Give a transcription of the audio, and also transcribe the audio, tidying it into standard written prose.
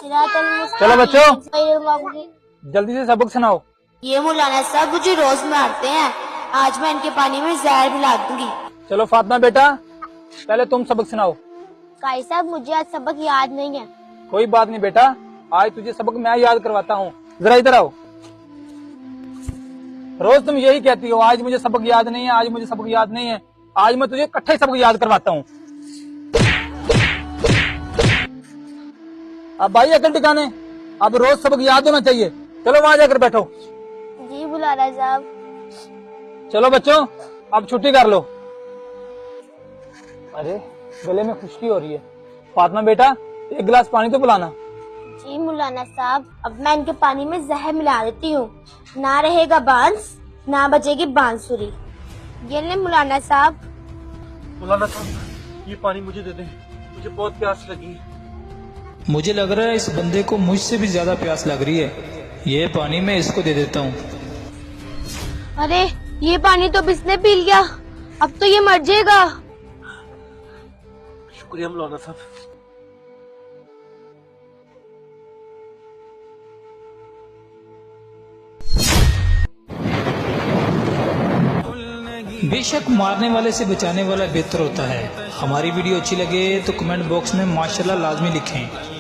चलो बच्चों जल्दी से सबक सुनाओ। ये मौलाना साहब मुझे रोज मारते हैं, आज मैं इनके पानी में जहर मिला दूंगी। चलो फातिमा बेटा पहले तुम सबक सुनाओ। काई साहब मुझे आज सबक याद नहीं है। कोई बात नहीं बेटा, आज तुझे सबक मैं याद करवाता हूँ। जरा इधर आओ। रोज तुम यही कहती हो आज मुझे सबक याद नहीं है, आज मुझे सबक याद नहीं है। आज मैं तुझे इकट्ठा ही सबक याद करवाता हूँ। अब भाई अकल ठिकाने, अब रोज सबक याद होना चाहिए। चलो वहां जाकर बैठो। जी मौलाना साहब। चलो बच्चों अब छुट्टी कर लो। अरे गले में खुश्की हो रही है। फातिमा बेटा एक गिलास पानी तो पिलाना। जी मौलाना साहब, अब मैं इनके पानी में जहर मिला देती हूँ, ना रहेगा बांस ना बजेगी बांसुरी। ये ले मौलाना साहब। मौलाना साहब ये पानी मुझे दे दें, मुझे बहुत प्यास लगी है। मुझे लग रहा है इस बंदे को मुझसे भी ज्यादा प्यास लग रही है। ये पानी मैं इसको दे देता हूँ। अरे ये पानी तो बिस्ने पी लिया, अब तो ये मर जाएगा। शुक्रिया मौलाना साहब। बेशक मारने वाले से बचाने वाला बेहतर होता है। हमारी वीडियो अच्छी लगे तो कमेंट बॉक्स में माशाल्लाह लाजमी लिखें।